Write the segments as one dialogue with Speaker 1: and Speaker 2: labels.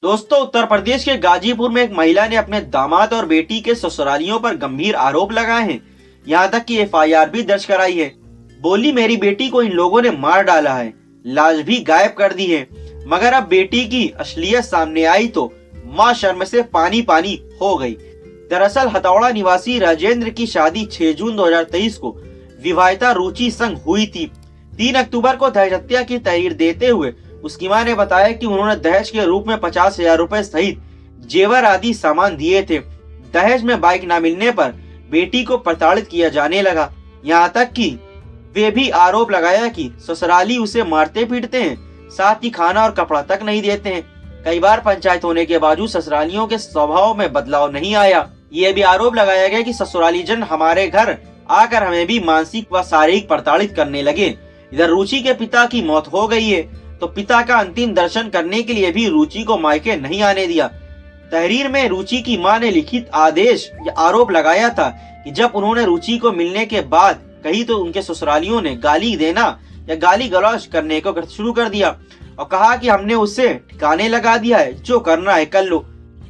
Speaker 1: दोस्तों, उत्तर प्रदेश के गाजीपुर में एक महिला ने अपने दामाद और बेटी के ससुरालियों पर गंभीर आरोप लगाए हैं। यहाँ तक कि एफआईआर भी दर्ज कराई है। बोली, मेरी बेटी को इन लोगों ने मार डाला है, लाश भी गायब कर दी है। मगर अब बेटी की असलियत सामने आई तो मां शर्म से पानी पानी हो गई। दरअसल हथौड़ा निवासी राजेंद्र की शादी 6 जून 2023 को विवाहिता रुचि संग हुई थी। 3 अक्टूबर को दहेज हत्या की तहरीर देते हुए उसकी मां ने बताया कि उन्होंने दहेज के रूप में 50,000 रुपए सहित जेवर आदि सामान दिए थे। दहेज में बाइक न मिलने पर बेटी को प्रताड़ित किया जाने लगा। यहाँ तक कि वे भी आरोप लगाया कि ससुराली उसे मारते पीटते हैं, साथ ही खाना और कपड़ा तक नहीं देते हैं। कई बार पंचायत होने के बावजूद ससुरालियों के स्वभाव में बदलाव नहीं आया। ये भी आरोप लगाया गया कि ससुराली जन हमारे घर आकर हमें भी मानसिक व शारीरिक प्रताड़ित करने लगे। इधर रुचि के पिता की मौत हो गई है तो पिता का अंतिम दर्शन करने के लिए भी रुचि को मायके नहीं आने दिया। तहरीर में रुचि की मां ने लिखित आदेश या आरोप लगाया था कि जब उन्होंने रुचि को मिलने के बाद कही तो उनके ससुरालियों ने गाली देना या गाली गलौज करने को शुरू कर दिया और कहा कि हमने उससे ठिकाने लगा दिया है, जो करना है कर लो।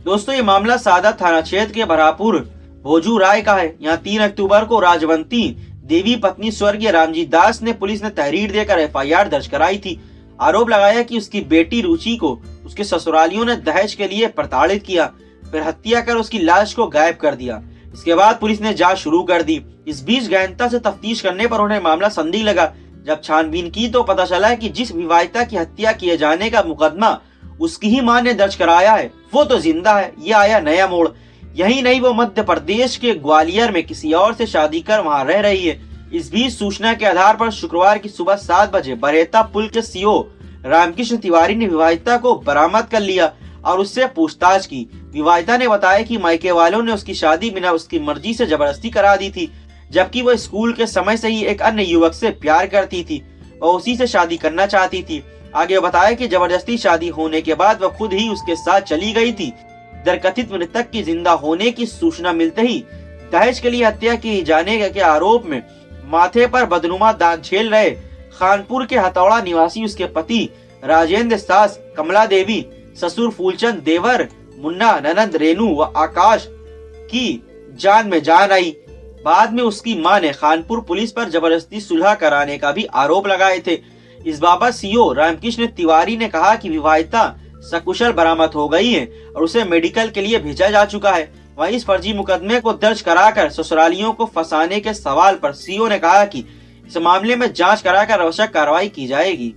Speaker 1: दोस्तों, ये मामला सादा थाना क्षेत्र के भरापुर भोजू राय का है। यहाँ 3 अक्टूबर को राजवंती देवी पत्नी स्वर्गीय रामजी दास ने पुलिस ने तहरीर देकर एफआईआर दर्ज कराई थी। आरोप लगाया कि उसकी बेटी रुचि को उसके ससुरालियों ने दहेज के लिए प्रताड़ित किया, फिर हत्या कर उसकी लाश को गायब कर दिया। इसके बाद पुलिस ने जांच शुरू कर दी। इस बीच गहनता से तफ्तीश करने पर उन्हें मामला संदिग्ध लगा। जब छानबीन की तो पता चला कि जिस विवाहिता की हत्या किए जाने का मुकदमा उसकी ही मां ने दर्ज कराया है, वो तो जिंदा है। ये आया नया मोड़। यही नहीं, वो मध्य प्रदेश के ग्वालियर में किसी और से शादी कर वहां रह रही है। इस बीच सूचना के आधार पर शुक्रवार की सुबह 7 बजे बरेता पुल के सीओ रामकृष्ण तिवारी ने विवाहिता को बरामद कर लिया और उससे पूछताछ की। विवाहिता ने बताया कि मायके वालों ने उसकी शादी बिना उसकी मर्जी से जबरदस्ती करा दी थी, जबकि वह स्कूल के समय से ही एक अन्य युवक से प्यार करती थी और उसी से शादी करना चाहती थी। आगे बताया कि जबरदस्ती शादी होने के बाद वह खुद ही उसके साथ चली गई थी। दरकथित मृतक की जिंदा होने की सूचना मिलते ही दहेज के लिए हत्या किए जाने के आरोप में माथे पर बदनुमा दाग झेल रहे खानपुर के हथौड़ा निवासी उसके पति राजेंद्र, सास कमला देवी, ससुर फूलचंद, देवर मुन्ना, ननद रेनू व आकाश की जान में जान आई। बाद में उसकी मां ने खानपुर पुलिस पर जबरदस्ती सुलह कराने का भी आरोप लगाए थे। इस बाबत सीओ रामकृष्ण तिवारी ने कहा कि विवाहिता सकुशल बरामद हो गई है और उसे मेडिकल के लिए भेजा जा चुका है। वहीं इस फर्जी मुकदमे को दर्ज कराकर ससुरालियों को फंसाने के सवाल पर सीओ ने कहा कि इस मामले में जांच कराकर आवश्यक कार्रवाई की जाएगी।